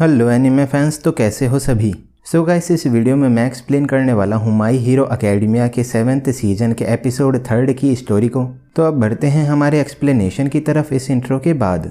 Hello anime fans, तो कैसे हो सभी। सो गाइस, इस वीडियो में मैं एक्सप्लेन करने वाला हूँ माई हीरो अकेडमिया के 7th सीजन के एपिसोड 3 की स्टोरी को। तो अब बढ़ते हैं हमारे एक्सप्लेनेशन की तरफ इस इंट्रो के बाद।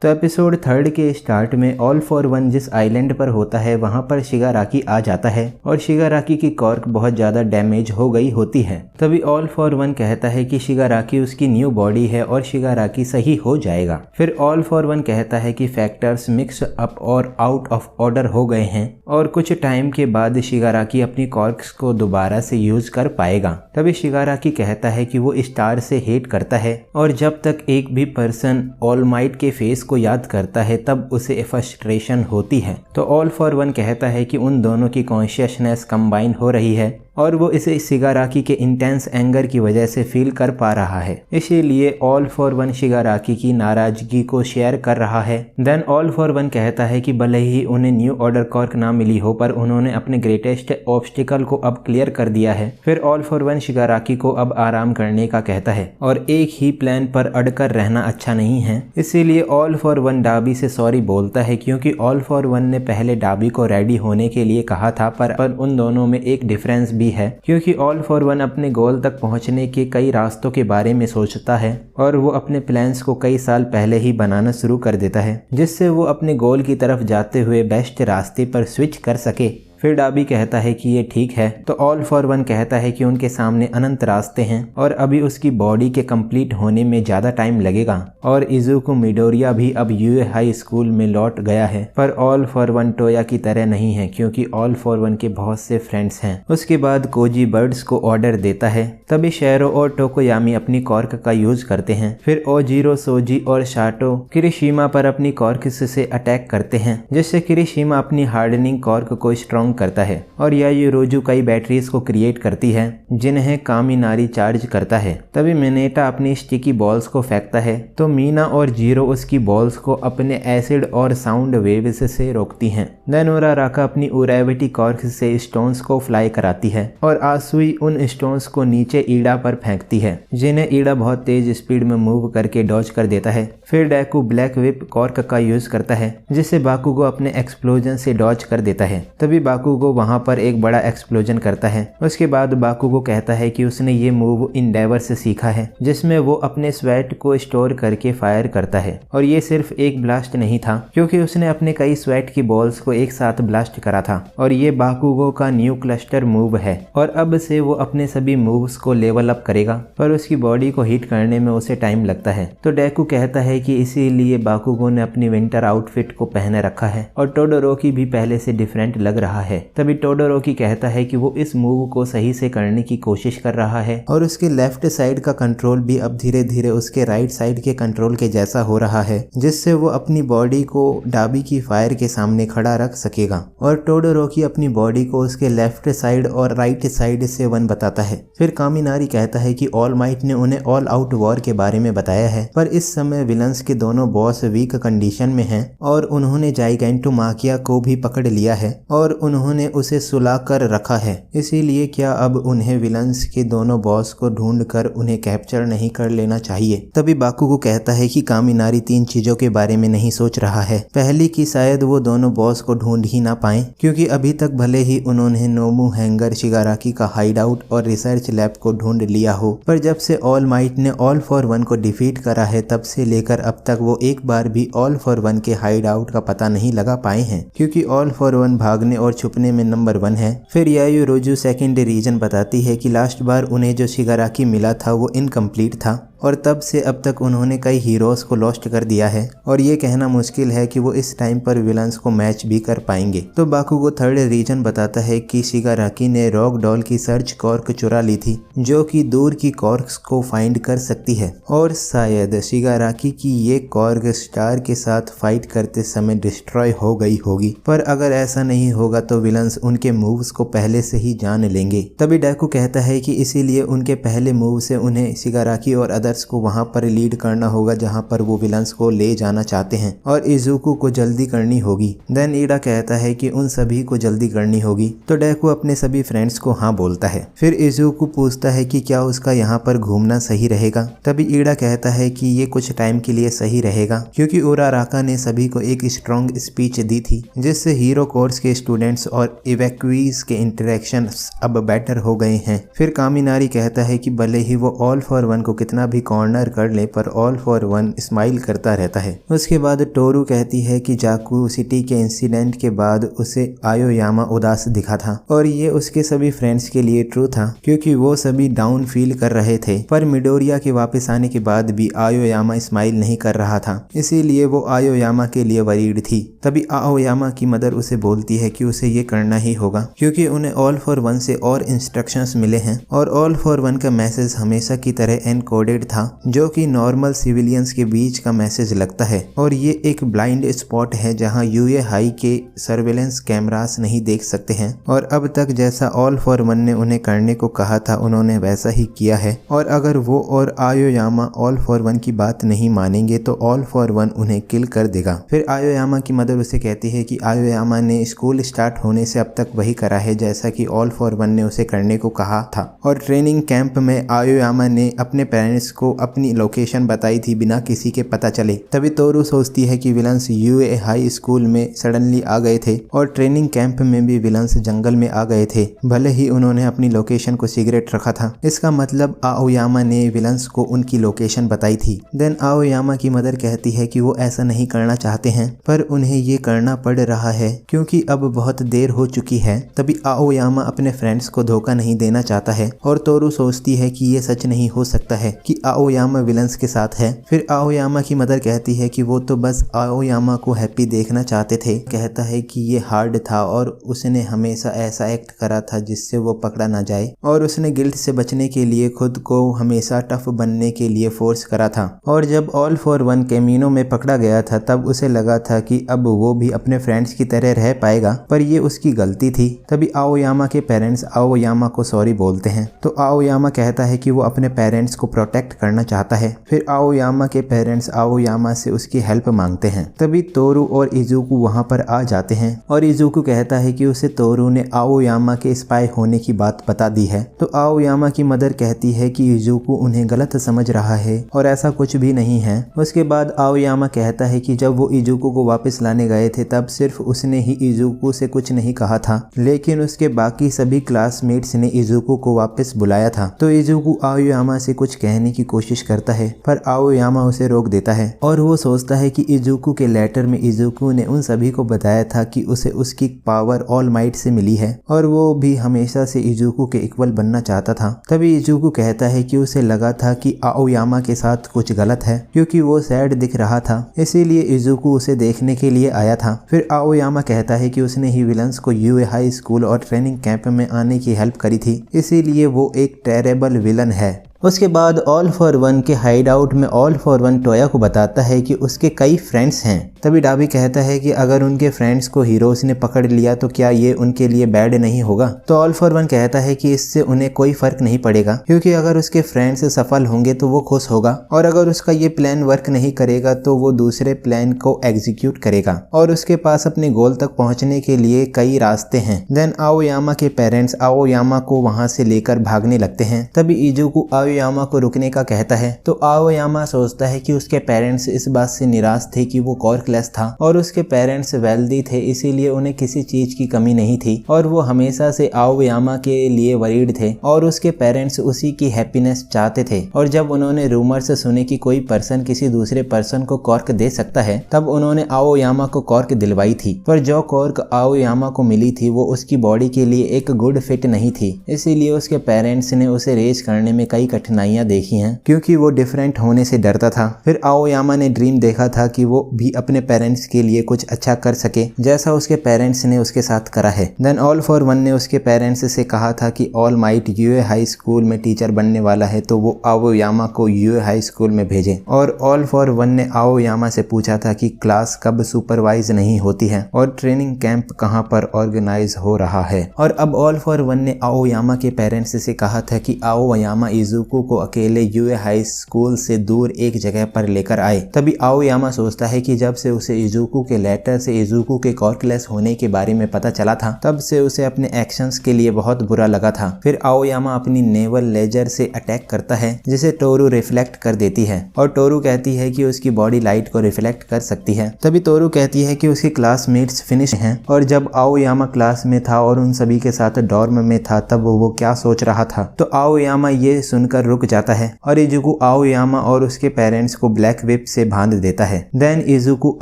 तो एपिसोड 3 के स्टार्ट में ऑल फॉर वन जिस आइलैंड पर होता है वहां पर शिगाराकी आ जाता है और शिगाराकी की कॉर्क बहुत ज़्यादा डैमेज हो गई होती है। तभी ऑल फॉर वन कहता है कि शिगाराकी उसकी न्यू बॉडी है और शिगाराकी सही हो जाएगा। फिर ऑल फॉर वन कहता है कि फैक्टर्स मिक्स अप और आउट ऑफ ऑर्डर हो गए हैं और कुछ टाइम के बाद शिगाराकी अपनी कॉर्क्स को दोबारा से यूज कर पाएगा। तभी शिगाराकी कहता है कि वो स्टार से हेट करता है और जब तक एक भी पर्सन ऑल माइट के फेस को याद करता है तब उसे फ्रस्ट्रेशन होती है। तो ऑल फॉर वन कहता है कि उन दोनों की कॉन्शियसनेस कंबाइन हो रही है और वो इसे शिगाराकी के इंटेंस एंगर की वजह से फील कर पा रहा है, इसीलिए ऑल फॉर वन शिगाराकी की नाराजगी को शेयर कर रहा है। देन ऑल फॉर वन कहता है कि भले ही उन्हें न्यू ऑर्डर कॉर्क ना मिली हो पर उन्होंने अपने ग्रेटेस्ट ऑब्स्टिकल को अब क्लियर कर दिया है। फिर ऑल फॉर वन शिगाराकी को अब आराम करने का कहता है और एक ही प्लान पर अड़कर रहना अच्छा नहीं है, इसीलिए ऑल फॉर वन डाबी से सॉरी बोलता है क्योंकि ऑल फॉर वन ने पहले डाबी को रेडी होने के लिए कहा था पर उन दोनों में एक डिफरेंस भी है क्योंकि ऑल फॉर वन अपने गोल तक पहुंचने के कई रास्तों के बारे में सोचता है और वो अपने प्लान्स को कई साल पहले ही बनाना शुरू कर देता है जिससे वो अपने गोल की तरफ जाते हुए बेस्ट रास्ते पर स्विच कर सके। फिर डाबी कहता है कि ये ठीक है, तो ऑल फॉर वन कहता है कि उनके सामने अनंत रास्ते हैं और अभी उसकी बॉडी के कंप्लीट होने में ज़्यादा टाइम लगेगा और इजुको मिडोरिया भी अब यूए हाई स्कूल में लौट गया है। पर ऑल फॉर वन टोया की तरह नहीं है क्योंकि ऑल फॉर वन के बहुत से फ्रेंड्स हैं। उसके बाद कोजी बर्ड्स को ऑर्डर देता है, तभी शेरो और टोकोयामी अपनी कॉर्क का यूज करते हैं। फिर ओजीरो, सोजी और शाटो किरिशिमा पर अपनी कॉर्क्स से अटैक करते हैं जिससे किरिशिमा अपनी हार्डनिंग कॉर्क को स्ट्रॉन्ग करता है और यायूरोजू कई बैटरीज को क्रिएट करती है जिन्हें कामिनारी चार्ज करता है। तभी मिनेटा अपनी स्टिकी बॉल्स को फेंकता है तो मीना और जीरो उसकी बॉल्स को अपने एसिड और साउंड वेव्स से रोकती हैं। देन उराराका अपनी उराविटी कॉर्क से स्टोन्स को फ्लाई कराती है और आसुई उन स्टोन्स को नीचे ईडा पर फेंकती है जिन्हें ईडा बहुत तेज स्पीड में मूव करके डॉज कर देता है। फिर डेकू ब्लैक विप कॉर्क का यूज करता है जिससे बाकुगो अपने एक्सप्लोजन से डॉज कर देता है। तभी बाकुगो वहां पर एक बड़ा एक्सप्लोजन करता है। उसके बाद बाकुगो कहता है कि उसने ये मूव इंडेवर से सीखा है जिसमें वो अपने स्वेट को स्टोर करके फायर करता है और ये सिर्फ एक ब्लास्ट नहीं था क्योंकि उसने अपने कई स्वेट की बॉल्स को एक साथ ब्लास्ट करा था और ये बाकुगो का न्यू क्लस्टर मूव है और अब से वो अपने सभी मूव्स को लेवल अप करेगा पर उसकी बॉडी को हीट करने में उसे टाइम लगता है। तो डेकू कहता है कि इसीलिए बाकुगो ने अपनी विंटर आउटफिट को पहने रखा है और टोडोरोकी भी पहले से डिफरेंट लग रहा है। तभी टोडोरोकी कहता है कि वो इस मूव को सही से करने की कोशिश कर रहा है और उसके लेफ्ट साइड का कंट्रोल भी अब धीरे धीरे उसके राइट साइड के कंट्रोल के जैसा हो रहा है जिससे वो अपनी बॉडी को डाबी की फायर के सामने खड़ा रख सकेगा और टोडोरोकी अपनी बॉडी को उसके लेफ्ट साइड और राइट साइड से वन बताता है। फिर कामिनारी कहता है कि ऑल माइट ने उन्हें ऑल आउट वॉर के बारे में बताया है पर इस समय विलन्स के दोनों बॉस वीक कंडीशन में हैं और उन्होंने जाइगेंटोमाकिया को भी पकड़ लिया है और उन्होंने उसे सुला कर रखा है, इसीलिए क्या अब उन्हें विलन्स के दोनों बॉस को ढूंढकर उन्हें कैप्चर नहीं कर लेना चाहिए। तभी बाकुगो कहता है कि कामिनारी 3 चीजों के बारे में नहीं सोच रहा है। पहली कि शायद वो दोनों बॉस को ढूंढ ही ना पाए क्योंकि अभी तक भले ही उन्होंने नोमू हैंगर शिगाराकी का हाइड आउट और रिसर्च लैब को ढूंढ लिया हो पर जब से ऑल माइट ने ऑल फॉर वन को डिफीट करा है तब से लेकर अब तक वो एक बार भी ऑल फॉर वन के हाइड आउट का पता नहीं लगा पाए हैं क्योंकि ऑल फॉर वन भागने और छुपने में नंबर 1 है। फिर यायूरोजू सेकंड रीजन बताती है कि लास्ट बार उन्हें जो शिगाराकी मिला था वो इनकम्प्लीट था और तब से अब तक उन्होंने कई हीरोज को लॉस्ट कर दिया है और ये कहना मुश्किल है कि वो इस टाइम पर विलन्स को मैच भी कर पाएंगे। तो बाकुगो थर्ड रीजन बताता है कि शिगाराकी ने रॉक डॉल की सर्च कॉर्क चुरा ली थी जो कि दूर की कॉर्क्स को फाइंड कर सकती है और शायद शिगाराकी की ये कॉर्क स्टार के साथ फाइट करते समय डिस्ट्रॉय हो गई होगी पर अगर ऐसा नहीं होगा तो विलन्स उनके मूव्स को पहले से ही जान लेंगे। तभी डेकू कहता है कि इसीलिए उनके पहले मूव से उन्हें शिगाराकी और अदर प्लेयर्स को वहां पर लीड करना होगा जहां पर वो विलन्स को ले जाना चाहते हैं और इजुको को जल्दी करनी होगी। देन ईडा कहता है कि उन सभी को जल्दी करनी होगी, तो डेकू अपने सभी फ्रेंड्स को हाँ बोलता है। फिर इजुको पूछता है कि क्या उसका यहाँ पर घूमना सही रहेगा। तभी ईडा कहता है कि ये कुछ टाइम के लिए सही रहेगा, क्योंकि उराराका ने सभी को एक स्ट्रॉन्ग स्पीच दी थी जिससे हीरो कोर्स के स्टूडेंट्स और इवैक्यूईज के इंटरेक्शंस अब बेटर हो गए हैं। फिर कामिनारी कहता है कि भले ही वो ऑल फॉर वन को कितना भी कॉर्नर कर ले पर ऑल फॉर वन स्माइल करता रहता है। उसके बाद टोरू कहती है कि जाकू सिटी के इंसिडेंट के बाद उसे आयोयामा उदास दिखा था और ये उसके सभी फ्रेंड्स के लिए ट्रू था, क्योंकि वो सभी डाउन फील कर रहे थे। पर मिडोरिया के वापस आने के बाद भी आयोयामा स्माइल नहीं कर रहा था, इसीलिए वो आयोयामा के लिए वरीड थी। तभी आयोयामा की मदर उसे बोलती है कि उसे ये करना ही होगा, क्योंकि उन्हें ऑल फॉर वन से और इंस्ट्रक्शंस मिले हैं और ऑल फॉर वन का मैसेज हमेशा की तरह एनकोडेड था, जो कि नॉर्मल सिविलियंस के बीच का मैसेज लगता है। और ये एक ब्लाइंड स्पॉट है जहां यूए हाई के सर्वेलेंस कैमरास नहीं देख सकते हैं, और अब तक जैसा ऑल फॉर वन ने उन्हें करने को कहा था उन्होंने वैसा ही किया है। और अगर वो और आयोयामा ऑल फॉर वन की बात नहीं मानेंगे तो ऑल फॉर वन उन्हें किल कर देगा। फिर आयोयामा की मदर उसे कहती है कि आयोयामा ने स्कूल स्टार्ट होने से अब तक वही करा है जैसा कि ऑल फॉर वन ने उसे करने को कहा था, और ट्रेनिंग कैंप में आयोयामा ने अपने पेरेंट्स को अपनी लोकेशन बताई थी बिना किसी के पता चले। तभी तोरू सोचती है कि विलन्स यूए हाई स्कूल में सडनली आ गए थे और ट्रेनिंग कैंप में भी विलन्स जंगल में आ गए थे, भले ही उन्होंने अपनी लोकेशन को सीक्रेट रखा था। इसका मतलब आओयामा ने विलन्स को उनकी लोकेशन बताई थी। देन आओयामा की मदर कहती है कि वो ऐसा नहीं करना चाहते हैं पर उन्हें ये करना पड़ रहा है क्योंकि अब बहुत देर हो चुकी है। तभी आओयामा अपने फ्रेंड्स को धोखा नहीं देना चाहता है और तोरू सोचती है कि ये सच नहीं हो सकता है कि आओयामा विलन्स के साथ है। फिर आओयामा की मदर कहती है कि वो तो बस आओयामा को हैप्पी देखना चाहते थे। कहता है कि ये हार्ड था और उसने हमेशा ऐसा एक्ट करा था जिससे वो पकड़ा ना जाए, और उसने गिल्ट से बचने के लिए खुद को हमेशा टफ बनने के लिए फोर्स करा था। और जब ऑल फॉर वन कैमिनो में पकड़ा गया था तब उसे लगा था कि अब वो भी अपने फ्रेंड्स की तरह रह पाएगा, पर ये उसकी गलती थी। तभी आओयामा के पेरेंट्स आओयामा को सॉरी बोलते हैं, तो आओयामा कहता है कि वो अपने पेरेंट्स को प्रोटेक्ट करना चाहता है। फिर आओयामा के पेरेंट्स आओयामा से उसकी हेल्प मांगते हैं। तभी तोरू और इजुको वहां पर आ जाते हैं और इजुको कहता है कि उसे तोरू ने आओयामा के स्पाई होने की बात बता दी है। तो आओयामा की मदर कहती है कि इजुको उन्हें गलत समझ रहा है और ऐसा कुछ भी नहीं है। उसके बाद आओयामा कहता है कि जब वो इजुको को वापस लाने गए थे तब सिर्फ उसने ही इजुको से कुछ नहीं कहा था, लेकिन उसके बाकी सभी क्लासमेट्स ने इजुको को वापस बुलाया था। तो इजुको आओयामा से कुछ कहने की कोशिश करता है पर आओयामा उसे रोक देता है और वो सोचता है कि इजुको के लेटर में इजुको ने उन सभी को बताया था कि उसे उसकी पावर ऑल माइट से मिली है और वो भी हमेशा से इजुको के इक्वल बनना चाहता था। तभी इजुको कहता है कि उसे लगा था कि आओयामा के साथ कुछ गलत है क्योंकि वो सैड दिख रहा था, इसीलिए इजुको उसे देखने के लिए आया था। फिर आओयामा कहता है कि उसने ही विलन्स को यूए हाई स्कूल और ट्रेनिंग कैंप में आने की हेल्प करी थी, इसीलिए वो एक टेरेबल विलन है। उसके बाद ऑल फॉर वन के हाइड आउट में ऑल फॉर वन टोया को बताता है कि उसके कई फ्रेंड्स हैं। तभी डाबी कहता है कि अगर उनके फ्रेंड्स को हीरोज ने पकड़ लिया तो क्या ये उनके लिए बैड नहीं होगा। तो ऑल फॉर वन कहता है कि इससे उन्हें कोई फर्क नहीं पड़ेगा क्योंकि अगर उसके फ्रेंड्स सफल होंगे तो वो खुश होगा, और अगर उसका ये प्लान वर्क नहीं करेगा तो वो दूसरे प्लान को एग्जीक्यूट करेगा और उसके पास अपने गोल तक पहुंचने के लिए कई रास्ते हैं। देन आओयामा के पेरेंट्स आओयामा को वहां से लेकर भागने लगते हैं। तभी इजुको आओयामा को रुकने का कहता है, तो आओयामा सोचता है कि उसके पेरेंट्स इस बात से निराश थे कि वो कॉर्कलेस था और उसके पेरेंट्स वेल्दी थे, इसीलिए उन्हें किसी चीज की कमी नहीं थी और वो हमेशा से आओयामा के लिए वरीड थे और उसके पेरेंट्स उसी की हैप्पीनेस चाहते थे। और जब उन्होंने रूमर्स सुने कि कोई पर्सन किसी दूसरे पर्सन को कॉर्क दे सकता है तब उन्होंने आओयामा को कॉर्क दिलवाई थी, पर जो कॉर्क आओयामा को मिली थी वो उसकी बॉडी के लिए एक गुड फिट नहीं थी, इसीलिए उसके पेरेंट्स ने उसे रेज करने में कई कठिनाइयां देखी हैं क्योंकि वो डिफरेंट होने से डरता था। फिर आओयामा ने ड्रीम देखा था कि वो भी अपने पेरेंट्स के लिए कुछ अच्छा कर सके जैसा उसके पेरेंट्स ने उसके साथ करा है। देन ऑल फॉर वन ने उसके पेरेंट्स से कहा था कि ऑल माइट यूए हाई स्कूल में टीचर बनने वाला है तो वो आओयामा को यूए हाई स्कूल में भेजे। और ऑल फॉर वन ने आओयामा से पूछा था कि क्लास कब सुपरवाइज नहीं होती है और ट्रेनिंग कैंप कहाँ पर ऑर्गेनाइज हो रहा है। और अब ऑल फॉर वन ने आओयामा के पेरेंट्स से कहा था कि आओयामा इजुको को अकेले यूए हाई स्कूल से दूर एक जगह पर लेकर आए। तभी आओयामा सोचता है कि जब से उसे इजुको के लेटर से इजुको के कॉर्कलेस होने के बारे में पता चला था तब से उसे अपने एक्शंस के लिए बहुत बुरा लगा था। फिर आओयामा अपनी नेवल लेजर से अटैक करता है जिसे टोरू रिफ्लेक्ट कर देती है और टोरू कहती है कि उसकी बॉडी लाइट को रिफ्लेक्ट कर सकती है। तभी टोरू कहती है कि उसकी क्लासमेट्स फिनिश हैं और जब आओयामा क्लास में था और उन सभी के साथ डॉर्म में था तब वो क्या सोच रहा था। तो आओयामा ये सुनकर रुक जाता है और इजुको आओयामा और उसके पेरेंट्स को ब्लैक विप से बांध देता है। देन इजुको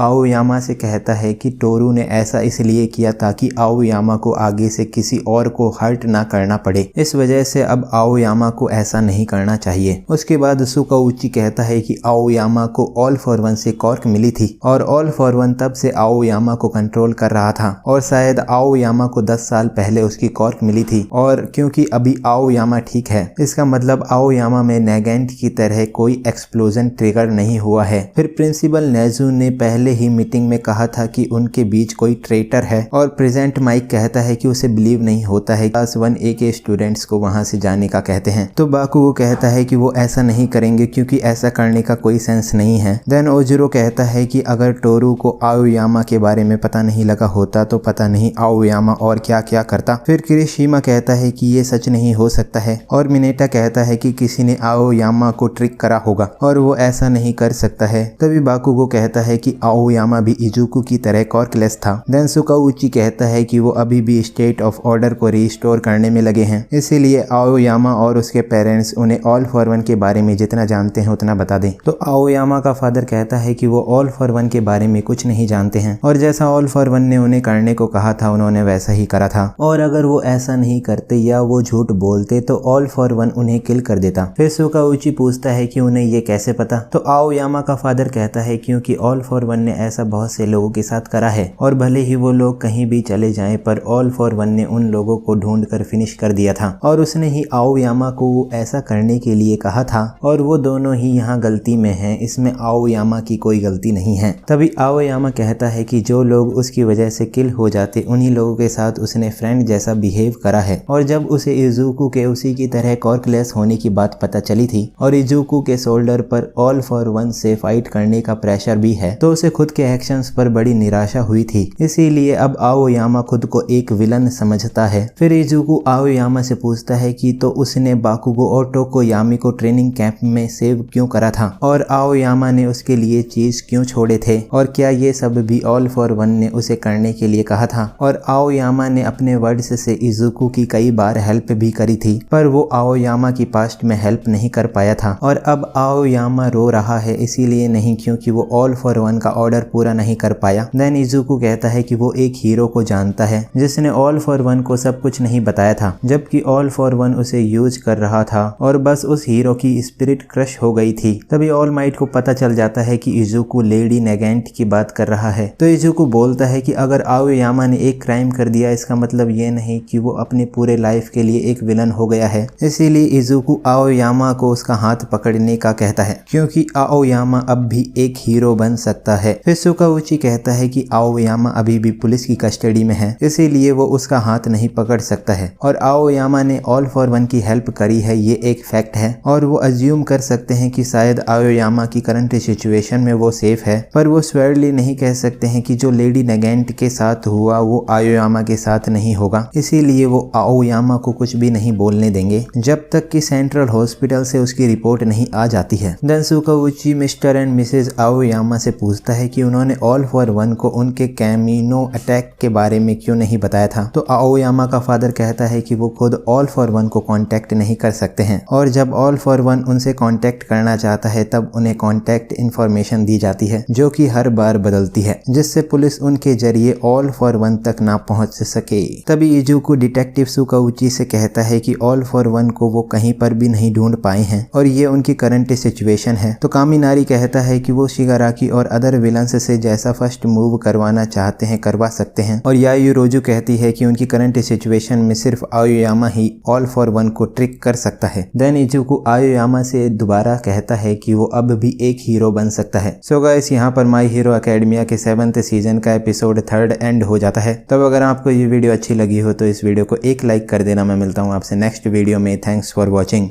आओयामा से कहता है कि टोरू ने ऐसा इसलिए किया ताकि आओयामा को आगे से किसी और को हर्ट ना करना पड़े, इस वजह से अब आओयामा को ऐसा नहीं करना चाहिए। उसके बाद सुकाउची कहता है कि आओयामा को ऑल फॉर वन से कॉर्क मिली थी और ऑल फॉर वन तब से आओयामा को कंट्रोल कर रहा था और शायद आओयामा को 10 साल पहले उसकी कॉर्क मिली थी और क्योंकि अभी आओयामा ठीक है इसका मतलब आओयामा में नेगेंट की तरह कोई एक्सप्लोजन ट्रिगर नहीं हुआ है। फिर प्रिंसिपल नेजू ने पहले ही मीटिंग में कहा था कि उनके बीच कोई ट्रेटर है और प्रेजेंट माइक कहता है कि उसे बिलीव नहीं होता है। क्लास 1A के स्टूडेंट्स को वहां से जाने का कहते हैं तो बाकुगो कहता है कि वो ऐसा नहीं करेंगे क्योंकि ऐसा करने का कोई सेंस नहीं है। देन ओजिरो कहता है कि अगर टोरू को आओयामा के बारे में पता नहीं लगा होता तो पता नहीं आओयामा और क्या क्या करता। फिर किरिशिमा कहता है कि ये सच नहीं हो सकता है और मिनेटा कहता है कि किसी ने आओयामा को ट्रिक करा होगा और वो ऐसा नहीं कर सकता है। तभी बाकुगो कहता है कि आओयामा भी इजुको की तरह कॉर्कलेस था। देन सुकाउची कहता है कि वो अभी भी स्टेट ऑफ ऑर्डर को रिस्टोर करने में लगे हैं, इसीलिए आओयामा और उसके पेरेंट्स उन्हें ऑल फॉर वन के बारे में जितना जानते हैं उतना बता दें। तो आओयामा का फादर कहता है कि वो ऑल फॉर वन के बारे में कुछ नहीं जानते हैं और जैसा ऑल फॉर वन ने उन्हें करने को कहा था उन्होंने वैसा ही करा था और अगर वो ऐसा नहीं करते या वो झूठ बोलते तो ऑल फॉर वन उन्हें किल कर देता। फिर सुकाउची पूछता है कि उन्हें ये कैसे पता। तो आओयामा का फादर कहता है क्योंकि ऑल फॉर वन ने ऐसा बहुत से लोगों के साथ करा है और भले ही वो लोग कहीं भी चले जाएं पर ऑल फॉर वन ने उन लोगों को ढूंढ कर फिनिश कर दिया था और उसने ही आओयामा को ऐसा करने के लिए कहा था और वो दोनों ही यहाँ गलती में हैं, इसमें आओयामा की कोई गलती नहीं है। तभी आओयामा कहता है कि जो लोग उसकी वजह से किल हो जाते उन्हीं लोगों के साथ उसने फ्रेंड जैसा बिहेव करा है और जब उसे इजुको के उसी की तरह कॉर्कलेस होने की बात पता चली थी और इजुको के शोल्डर पर ऑल फॉर वन से फाइट करने का प्रेशर भी है तो उसे खुद के एक्शंस पर बड़ी निराशा हुई थी, इसीलिए अब आओयामा खुद को एक विलन समझता है। फिर इजुको आओयामा से पूछता है कि तो उसने बाकुगो और टोकोयामी को ट्रेनिंग कैंप में सेव क्यों करा था और आओयामा ने उसके लिए चीज क्यों छोड़े थे और क्या ये सब भी ऑल फॉर वन ने उसे करने के लिए कहा था। और आओयामा ने अपने वर्ड्स से इजुको की कई बार हेल्प भी करी थी पर वो आओयामा की पास्ट में हेल्प नहीं कर पाया था और अब आओयामा रो रहा है इसीलिए नहीं क्योंकि वो ऑल फॉर वन का ऑर्डर पूरा नहीं कर पाया। देन इजुको कहता है कि वो एक हीरो को जानता है जिसने ऑल फॉर वन को सब कुछ नहीं बताया था जबकि ऑल फॉर वन उसे यूज कर रहा था और बस उस हीरो की स्पिरिट क्रश हो गई थी। तभी ऑल माइट को पता चल जाता है कि इजुको लेडी नेगेंट की बात कर रहा है तो इजुको बोलता है कि अगर आओयामा ने एक क्राइम कर दिया इसका मतलब ये नहीं कि वो अपने पूरे लाइफ के लिए एक विलन हो गया है, इसीलिए इजुको आओयामा को उसका हाथ पकड़ने का कहता है क्योंकि आओयामा अब भी एक हीरो बन सकता है। फिर सुकाउची कहता है कि आओयामा अभी भी पुलिस की कस्टडी में है इसीलिए वो उसका हाथ नहीं पकड़ सकता है और आओयामा ने ऑल फॉर वन की हेल्प करी है ये एक फैक्ट है और वो अज्यूम कर सकते हैं कि शायद आओयामा की करंट सिचुएशन में वो सेफ है पर वो स्वेयरली नहीं कह सकते हैं कि जो लेडी नेगेंट के साथ हुआ वो आओयामा के साथ नहीं होगा, इसीलिए वो आओयामा को कुछ भी नहीं बोलने देंगे जब तक कि सेंट्रल हॉस्पिटल से उसकी रिपोर्ट नहीं आ जाती है। Then Tsukauchi Mr and Mrs Aoyama से पूछता है कि उन्होंने ऑल फॉर वन को उनके कैमिनो अटैक के बारे में क्यों नहीं बताया था तो आओयामा का फादर कहता है कि वो खुद ऑल फॉर वन को कांटेक्ट नहीं कर सकते हैं और जब ऑल फॉर वन उनसे कांटेक्ट करना चाहता है तब उन्हें कांटेक्ट इंफॉर्मेशन दी जाती है जो कि हर बार बदलती है जिससे पुलिस उनके जरिए ऑल फॉर वन तक ना पहुंच सके। तभी इजुको डिटेक्टिव सुकाउची से कहता है कि ऑल फॉर वन को वो कहीं पर भी नहीं ढूंढ पाए हैं और ये उनकी करंट सिचुएशन है। तो कामिनारी कहता है कि वो शिगाराकी और अदर विलन्स से जैसा फर्स्ट मूव करवाना चाहते हैं करवा सकते हैं। और यायुरोजू कहती है कि उनकी करंट सिचुएशन में सिर्फ Aoyama he all for one को ट्रिक कर सकता है। देन इजुको आओयामा से दोबारा कहता है कि वो अब भी एक हीरो बन सकता है। सो गाइस, यहाँ पर माई हीरो एकेडमिया के 7th सीजन का एपिसोड 3rd एंड हो जाता है। तब अगर आपको ये वीडियो अच्छी लगी हो तो इस वीडियो को एक लाइक कर देना। मैं मिलता हूँ आपसे नेक्स्ट वीडियो में। Thanks for watching.